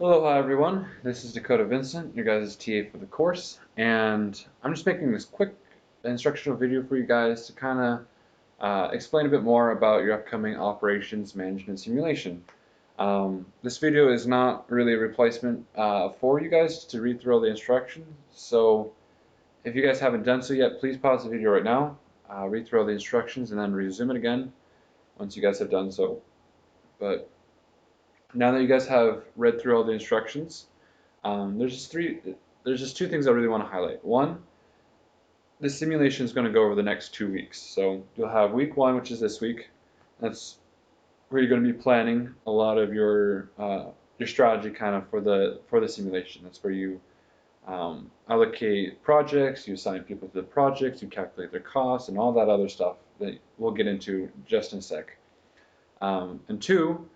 Aloha everyone, this is Dakota Vincent, your guys' TA for the course, and I'm just making this quick instructional video for you guys to kind of explain a bit more about your upcoming operations management simulation. This video is not really a replacement for you guys to read through all the instructions, so if you guys haven't done so yet, please pause the video right now, read through all the instructions, and then resume it again once you guys have done so. But now that you guys have read through all the instructions, there's just two things I really want to highlight. One, this simulation is going to go over the next 2 weeks. So you'll have week one, which is this week. That's where you're going to be planning a lot of your strategy kind of for the simulation. That's where you allocate projects, you assign people to the projects, you calculate their costs, and all that other stuff that we'll get into just in a sec. And two,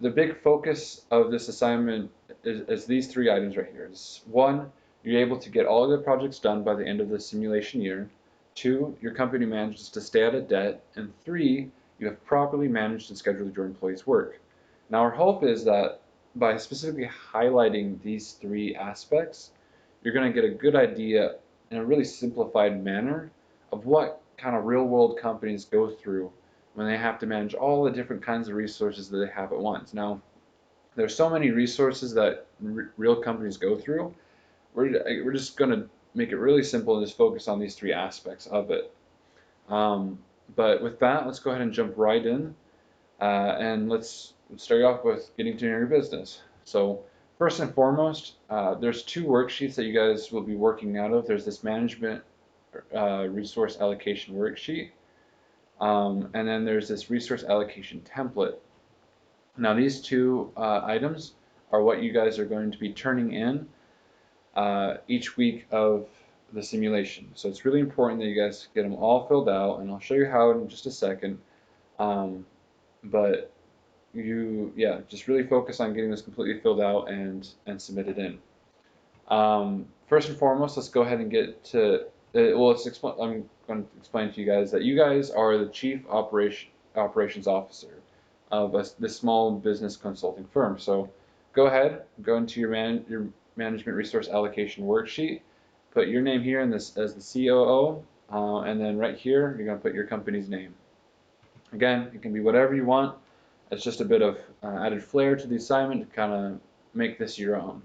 the big focus of this assignment is these three items right here. One, you're able to get all of the projects done by the end of the simulation year. Two, your company manages to stay out of debt. And three, you have properly managed and scheduled your employees' work. Now, our hope is that by specifically highlighting these three aspects, you're going to get a good idea in a really simplified manner of what kind of real-world companies go through when they have to manage all the different kinds of resources that they have at once. Now, there's so many resources that real companies go through. We're just going to make it really simple and just focus on these three aspects of it. But with that, let's go ahead and jump right in, and let's start off with getting to know your business. So first and foremost, there's two worksheets that you guys will be working out of. There's this management resource allocation worksheet, and then there's this resource allocation template. Now these two items are what you guys are going to be turning in each week of the simulation. So it's really important that you guys get them all filled out, and I'll show you how in just a second. But yeah, just really focus on getting this completely filled out and submitted in. First and foremost, let's go ahead and get to well, I'm going to explain to you guys that you guys are the chief operations officer of this small business consulting firm. So go ahead, go into your management resource allocation worksheet, put your name here in this as the COO, and then right here you're going to put your company's name. Again, it can be whatever you want. It's just a bit of added flair to the assignment to kind of make this your own.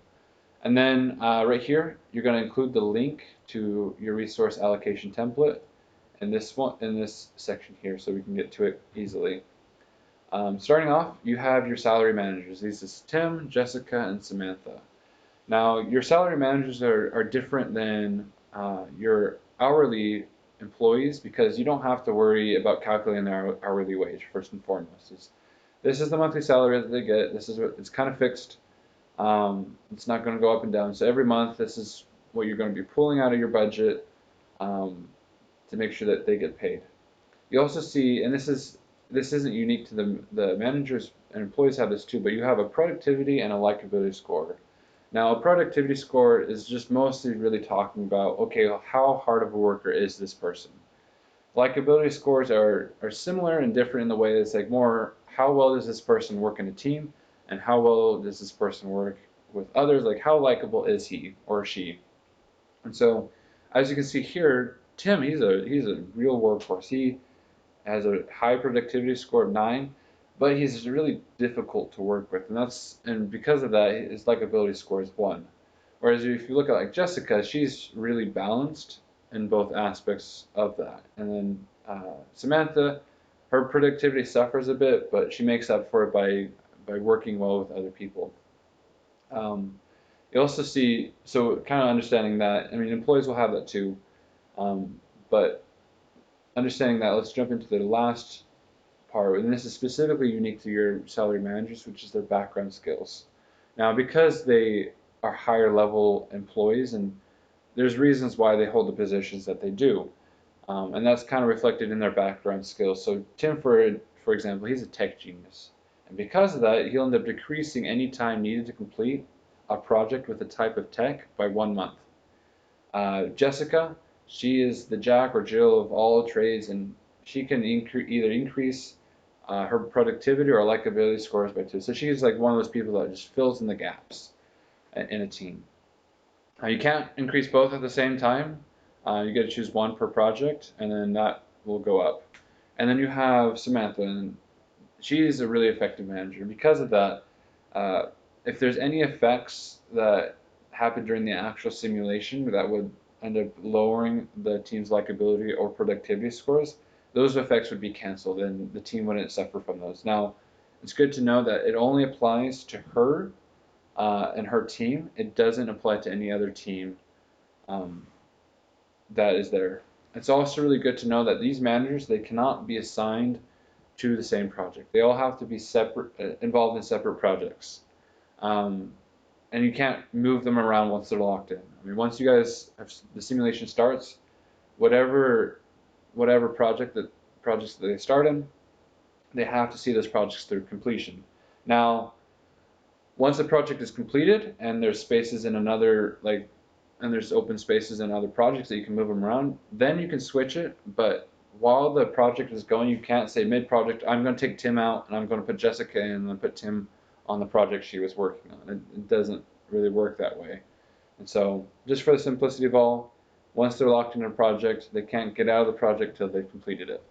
And then right here, you're going to include the link to your resource allocation template in this section here, so we can get to it easily. Starting off, you have your salary managers. These is Tim, Jessica, and Samantha. Now, your salary managers are different than your hourly employees because you don't have to worry about calculating their hourly wage first and foremost. This is the monthly salary that they get. It's kind of fixed. It's not going to go up and down. So every month, this is what you're going to be pulling out of your budget to make sure that they get paid. You also see, and this isn't unique to the managers and employees have this too, but you have a productivity and a likability score. Now, a productivity score is just mostly really talking about, okay, well, how hard of a worker is this person? Likability scores are similar and different in the way it's like more how well does this person work in a team, and how well does this person work with others, like how likable is he or she. And so as you can see here, Tim, he's a real workhorse. He has a high productivity score of 9, but he's really difficult to work with, and because of that, his likability score is 1. Whereas if you look at like Jessica, she's really balanced in both aspects of that. And then Samantha, her productivity suffers a bit, but she makes up for it by working well with other people. You also see, so kind of understanding that, I mean, employees will have that too, but understanding that, let's jump into the last part, and this is specifically unique to your salary managers, which is their background skills. Now, because they are higher level employees, and there's reasons why they hold the positions that they do, and that's kind of reflected in their background skills. So Tim, for example, he's a tech genius, and because of that, he'll end up decreasing any time needed to complete a project with a type of tech by 1 month. Jessica, she is the Jack or Jill of all trades, and she can either increase her productivity or likability scores by 2. So she's like one of those people that just fills in the gaps in a team. You can't increase both at the same time. You get to choose one per project, and then that will go up. And then you have Samantha, and she's a really effective manager. Because of that, if there's any effects that happen during the actual simulation that would end up lowering the team's likability or productivity scores, those effects would be canceled and the team wouldn't suffer from those. Now, it's good to know that it only applies to her and her team. It doesn't apply to any other team um, that is there. It's also really good to know that these managers, they cannot be assigned to the same project. They all have to be separate, involved in separate projects. Um, and you can't move them around once they're locked in. I mean, once you guys have, the simulation starts, whatever projects that they start in, they have to see those projects through completion. Now, once the project is completed and there's spaces in another and there's open spaces in other projects that you can move them around, then you can switch it. But while the project is going, you can't say mid-project, I'm going to take Tim out and I'm going to put Jessica in and then put Tim on the project she was working on. It doesn't really work that way. And so, just for the simplicity of all, once they're locked in a project, they can't get out of the project till they've completed it.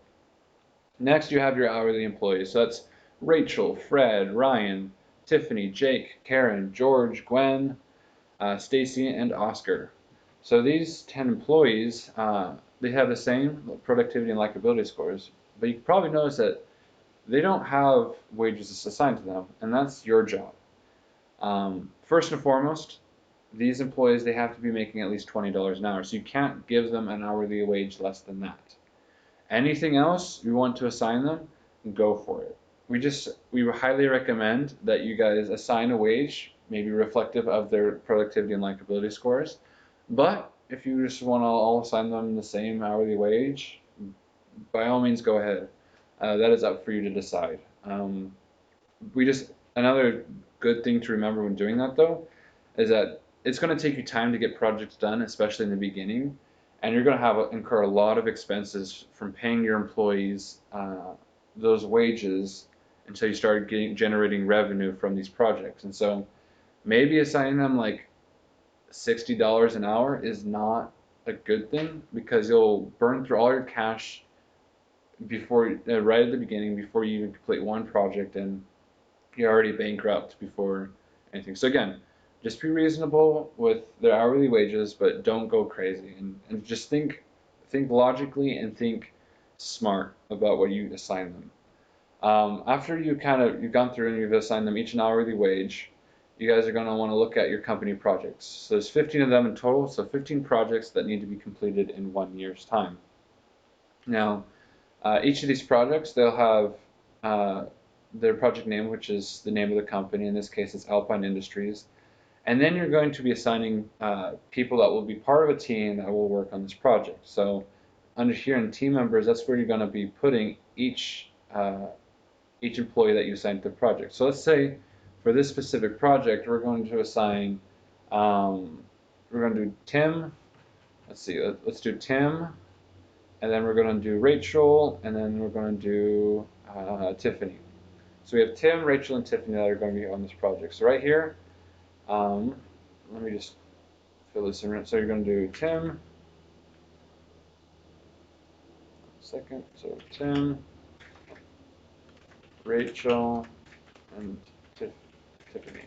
Next, you have your hourly employees. So that's Rachel, Fred, Ryan, Tiffany, Jake, Karen, George, Gwen, Stacy, and Oscar. So these 10 employees, they have the same productivity and likability scores, but you can probably notice that they don't have wages assigned to them, and that's your job. First and foremost, these employees, they have to be making at least $20 an hour, so you can't give them an hourly wage less than that. Anything else you want to assign them, go for it. We highly recommend that you guys assign a wage, maybe reflective of their productivity and likability scores. But if you just want to all assign them the same hourly wage, by all means go ahead. That is up for you to decide. Another good thing to remember when doing that though, is that it's going to take you time to get projects done, especially in the beginning, and you're going to incur a lot of expenses from paying your employees those wages until you start generating revenue from these projects. And so maybe assigning them like $60 an hour is not a good thing, because you'll burn through all your cash right at the beginning before you even complete one project, and you're already bankrupt before anything. So again, just be reasonable with their hourly wages, but don't go crazy, and just think logically and think smart about what you assign them. After you've gone through and you've assigned them each an hourly wage, you guys are going to want to look at your company projects. So there's 15 of them in total, so 15 projects that need to be completed in 1 year's time. Now, each of these projects, they'll have their project name, which is the name of the company. In this case, it's Alpine Industries. And then you're going to be assigning people that will be part of a team that will work on this project. So under here in team members, that's where you're going to be putting each employee that you assign to the project. So let's say for this specific project, we're going to assign, we're going to do Tim. Let's see, let's do Tim, and then we're going to do Rachel, and then we're going to do Tiffany. So we have Tim, Rachel, and Tiffany that are going to be on this project. So right here, let me just fill this in. So you're going to do Tim, second, so Tim, Rachel, and Tiffany.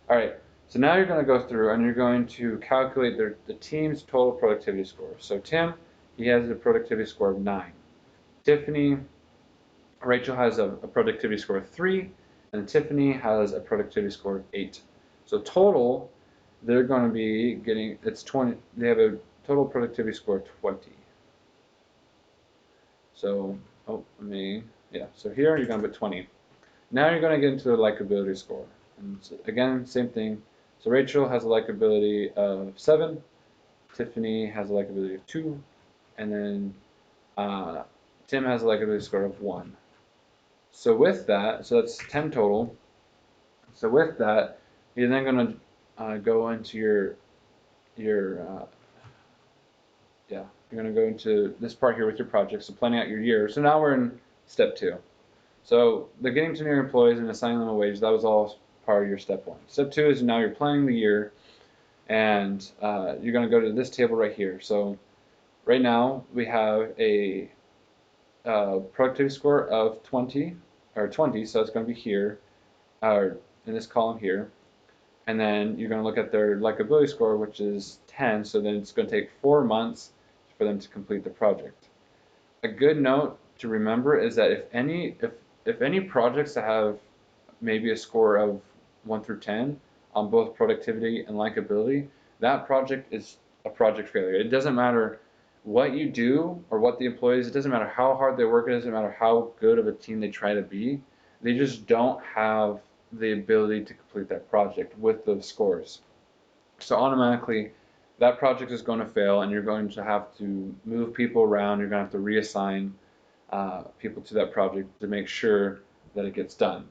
All right, so now you're going to go through and you're going to calculate the team's total productivity score. So Tim, he has a productivity score of 9. Tiffany, Rachel has a productivity score of 3, and Tiffany has a productivity score of 8. So total, they're going to be getting, it's 20, they have a total productivity score of 20. So, so here you're going to put 20. Now you're going to get into the likability score. And so again, same thing. So Rachel has a likability of 7, Tiffany has a likability of 2, and then Tim has a likability score of 1. So with that, so that's 10 total. So with that, you're then going to go into you're going to go into this part here with your project, so planning out your year. So now we're in step 2. So the getting to know your employees and assigning them a wage, that was all part of your step 1. Step 2 is now you're planning the year, and you're going to go to this table right here. So right now we have a productivity score of 20, so it's going to be here, or in this column here. And then you're going to look at their likability score, which is 10, so then it's going to take 4 months for them to complete the project. A good note to remember is that if any projects that have maybe a score of 1 through 10 on both productivity and likability, that project is a project failure. It doesn't matter what you do or what the employees, it doesn't matter how hard they work, it doesn't matter how good of a team they try to be, they just don't have the ability to complete that project with those scores. So automatically that project is going to fail, and you're going to have to move people around, you're going to have to reassign people to that project to make sure that it gets done.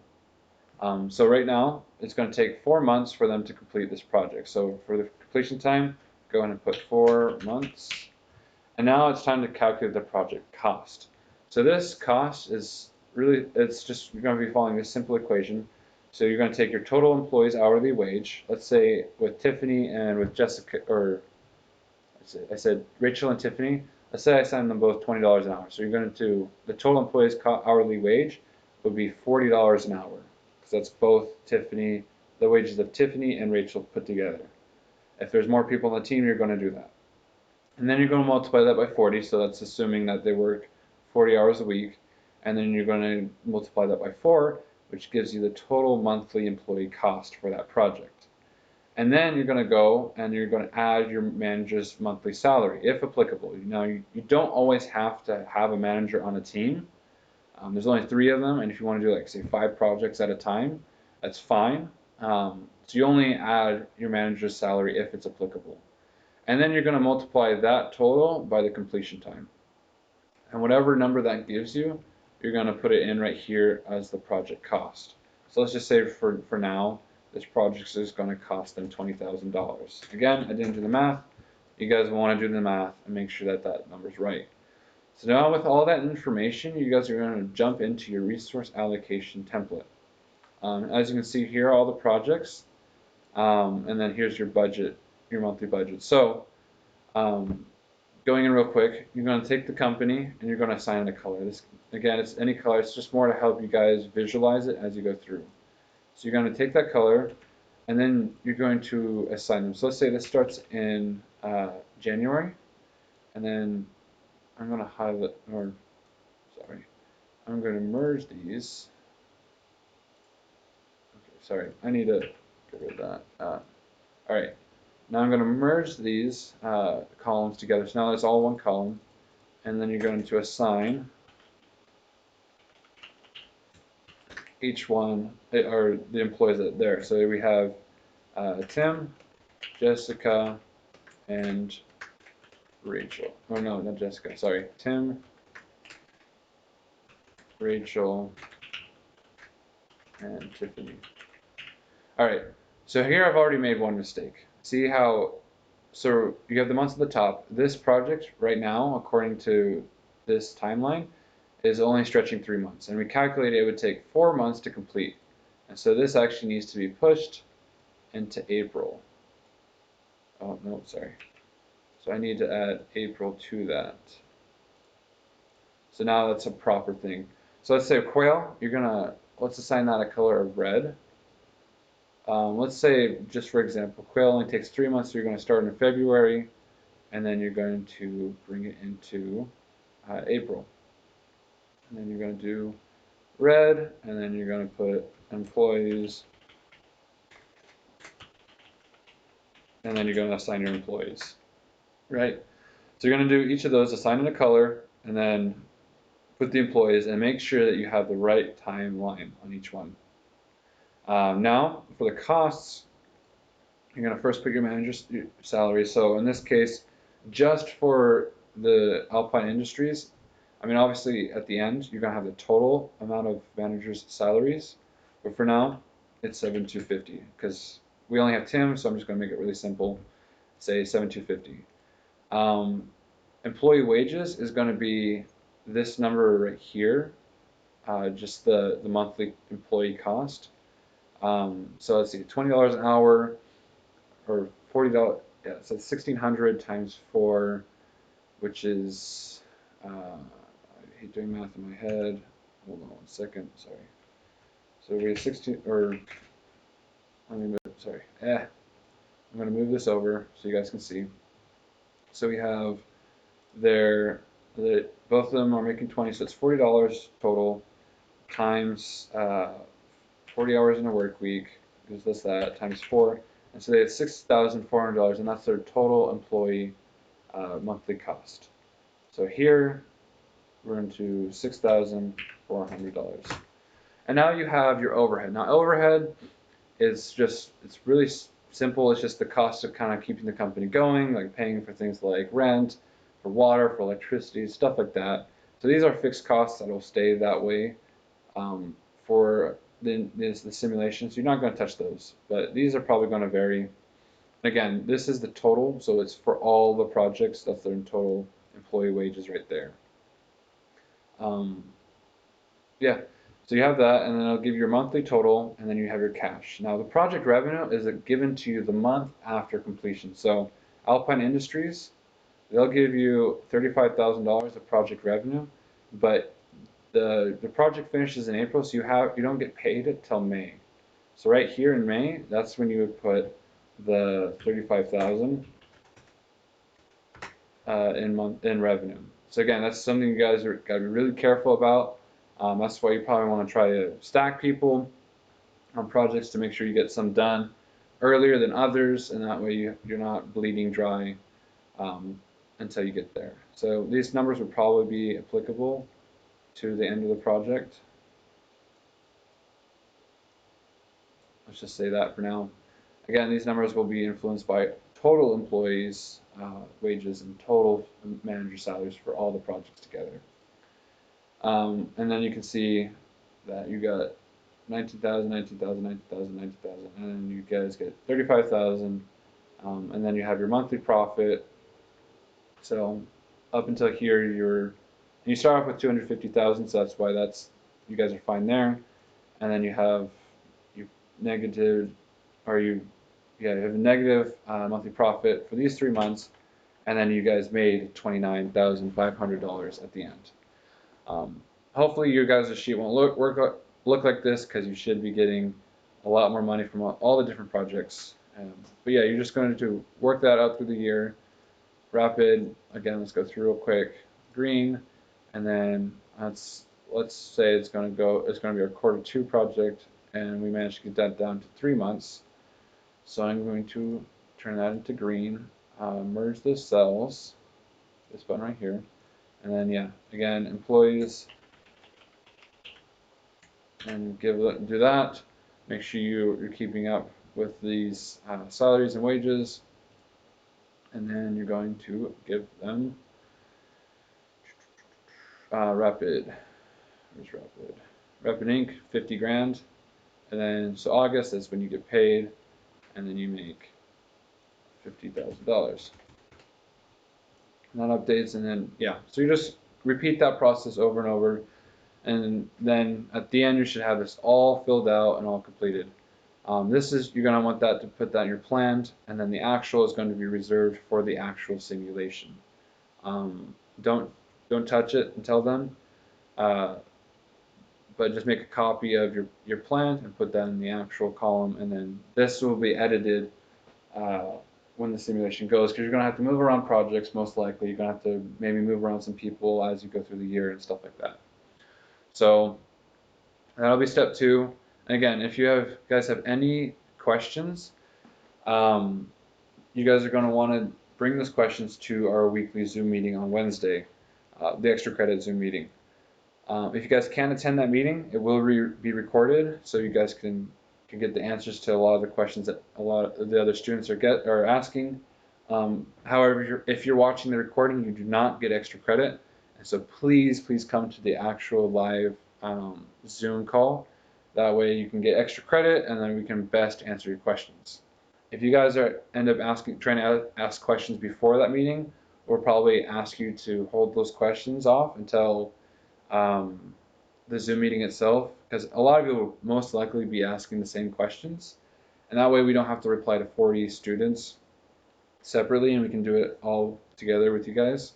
So right now, it's going to take 4 months for them to complete this project. So for the completion time, go ahead and put 4 months. And now it's time to calculate the project cost. So this cost is really, it's just, you're going to be following this simple equation. So you're going to take your total employees' hourly wage, let's say with Tiffany and with Jessica, or I said Rachel and Tiffany, let's say I signed them both $20 an hour. So you're going to, the total employees' hourly wage would be $40 an hour, because that's both Tiffany, the wages of Tiffany and Rachel put together. If there's more people on the team, you're going to do that. And then you're going to multiply that by 40, so that's assuming that they work 40 hours a week. And then you're going to multiply that by 4, which gives you the total monthly employee cost for that project. And then you're going to go and you're going to add your manager's monthly salary, if applicable. Now, you don't always have to have a manager on a team. There's only 3 of them, and if you want to do, like, say, 5 projects at a time, that's fine. So you only add your manager's salary if it's applicable. And then you're going to multiply that total by the completion time. And whatever number that gives you, you're going to put it in right here as the project cost. So let's just say for now, this project is going to cost them $20,000. Again, I didn't do the math. You guys want to do the math and make sure that that number's right. So now with all that information, you guys are going to jump into your resource allocation template. As you can see here, all the projects, and then here's your budget, your monthly budget. So going in real quick, you're going to take the company and you're going to assign it a color. This, again, it's any color. It's just more to help you guys visualize it as you go through. So you're going to take that color and then you're going to assign them. So let's say this starts in January, and then I'm going to highlight, or sorry, I'm going to merge these. Okay, sorry, I need to get rid of that. All right. Now I'm going to merge these columns together. So now it's all one column. And then you're going to assign each one, or the employees that are there. So we have Tim, Jessica, and Rachel. Oh no, not Jessica, sorry. Tim, Rachel, and Tiffany. All right, so here I've already made one mistake. See how, so you have the months at the top. This project right now, according to this timeline, is only stretching 3 months. And we calculated it would take 4 months to complete. And so this actually needs to be pushed into April. Oh, no, sorry. So I need to add April to that. So now that's a proper thing. So let's say quail, you're gonna, let's assign that a color of red. Let's say, just for example, quail only takes 3 months, so you're going to start in February, and then you're going to bring it into April. And then you're going to do red, and then you're going to put employees, and then you're going to assign your employees, right? So you're going to do each of those, assign it a color, and then put the employees, and make sure that you have the right timeline on each one. Now, for the costs, you're going to first put your manager's salary. So in this case, just for the Alpine Industries, I mean, obviously at the end, you're going to have the total amount of managers' salaries. But for now, it's $7,250 because we only have Tim, so I'm just going to make it really simple. Say $7,250. Employee wages is going to be this number right here, just the monthly employee cost. So let's see, $20 an hour or $40. Yeah, so 1,600 times 4, which is I hate doing math in my head. Hold on 1 second. Sorry. So we have 16 or let me move. Sorry. I'm going to move this over so you guys can see. So we have their both of them are making 20, so it's $40 total times 40 hours in a work week gives us that times 4, and so they have $6,400, and that's their total employee monthly cost. So here we're into $6,400, and now you have your overhead. Now overhead is just it's really simple. It's just the cost of kind of keeping the company going, like paying for things like rent, for water, for electricity, stuff like that. So these are fixed costs that will stay that way for the simulation. So you're not going to touch those, but these are probably going to vary. Again, this is the total, so it's for all the projects. That's their total employee wages right there. Yeah, so you have that, and then it'll give you your monthly total, and then you have your cash. Now, the project revenue is given to you the month after completion. So Alpine Industries, they'll give you $35,000 of project revenue, but the project finishes in April, so you don't get paid it till May. So right here in May, that's when you would put the 35,000 in revenue. So again, that's something you guys are got to be really careful about. That's why you probably want to try to stack people on projects to make sure you get some done earlier than others, and that way you're not bleeding dry until you get there. So these numbers would probably be applicable to the end of the project. Let's just say that for now. Again, these numbers will be influenced by total employees' wages and total manager salaries for all the projects together. And then you can see that you got 19,000, 19,000, 19,000, 19,000, and then you guys get 35,000, and then you have your monthly profit. So up until here, you start off with 250,000, so that's why you guys are fine there. And then you have you negative, or you have a negative monthly profit for these 3 months, and then you guys made $29,500 at the end. Hopefully your guys' sheet won't look like this, because you should be getting a lot more money from all the different projects. But yeah, you're just going to work that out through the year. Rapid, again, let's go through real quick. Green, and then let's say it's going to be our Q2 project, and we managed to get that down to 3 months. So I'm going to turn that into green, merge the cells, this button right here, and then yeah, again, employees, and do that. Make sure you're keeping up with these salaries and wages, and then you're going to give them Rapid. Where's Rapid? Rapid Inc. 50 grand, and then so August is when you get paid, and then you make $50,000. And that updates, and then yeah, so you just repeat that process over and over, and then at the end you should have this all filled out and all completed. You're going to want that to put that in your planned, and then the actual is going to be reserved for the actual simulation. Don't touch it until then, but just make a copy of your plan and put that in the actual column, and then this will be edited when the simulation goes, because you're going to have to move around projects most likely. You're going to have to maybe move around some people as you go through the year and stuff like that. So that'll be step 2. And again, if you guys have any questions, you guys are going to want to bring those questions to our weekly Zoom meeting on Wednesday, the extra credit Zoom meeting. If you guys can't attend that meeting, it will be recorded, so you guys can get the answers to a lot of the questions that a lot of the other students are asking. However, if you're watching the recording, you do not get extra credit, and so please come to the actual live Zoom call. That way you can get extra credit, and then we can best answer your questions. If you guys end up trying to ask questions before that meeting, we'll probably ask you to hold those questions off until the Zoom meeting itself, because a lot of you will most likely be asking the same questions, and that way we don't have to reply to 40 students separately, and we can do it all together with you guys.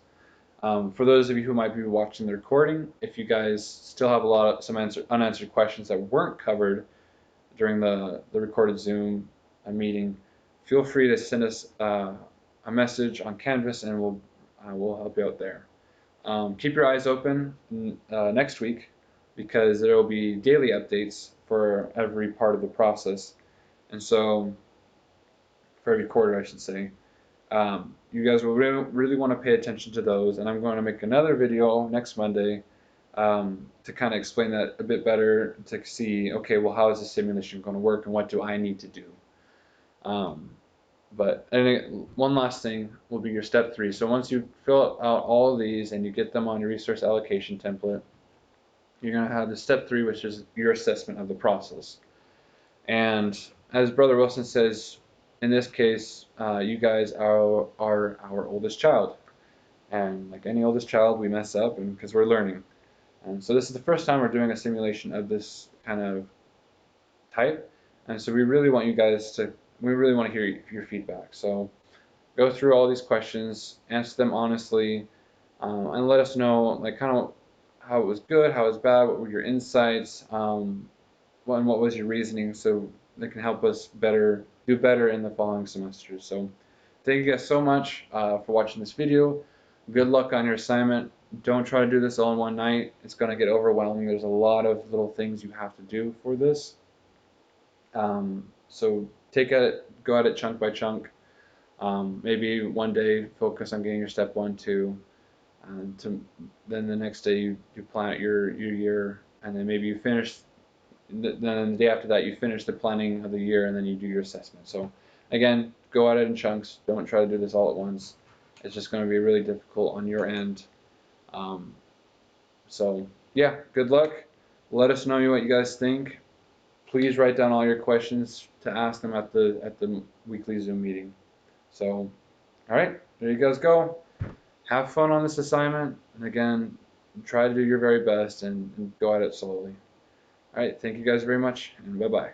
For those of you who might be watching the recording, if you guys still have some unanswered questions that weren't covered during the recorded Zoom meeting, feel free to send us a message on Canvas, and we'll help you out there. Keep your eyes open next week, because there will be daily updates for every part of the process, and so for every quarter, I should say. You guys will really want to pay attention to those, and I'm going to make another video next Monday to kind of explain that a bit better, to see, okay, well, how is the simulation going to work, and what do I need to do? And one last thing will be your step 3. So once you fill out all of these and you get them on your resource allocation template, you're going to have the step 3, which is your assessment of the process. And as Brother Wilson says, in this case, you guys are our oldest child. And like any oldest child, we mess up, and because we're learning. And so this is the first time we're doing a simulation of this kind of type. And so we really want to hear your feedback. So go through all these questions, answer them honestly, and let us know like kind of how it was good, how it was bad, what were your insights, and what was your reasoning, so that can help us do better in the following semesters. So thank you guys so much for watching this video. Good luck on your assignment. Don't try to do this all in one night. It's going to get overwhelming. There's a lot of little things you have to do for this. So go at it chunk by chunk. Maybe one day focus on getting your step 1, 2, and then the next day you plan out your year, and then maybe you finish. Then the day after that you finish the planning of the year, and then you do your assessment. So again, go at it in chunks. Don't try to do this all at once. It's just going to be really difficult on your end. So yeah, good luck. Let us know what you guys think. Please write down all your questions to ask them at the weekly Zoom meeting. So, all right, there you guys go. Have fun on this assignment, and again, try to do your very best and go at it slowly. All right, thank you guys very much, and bye-bye.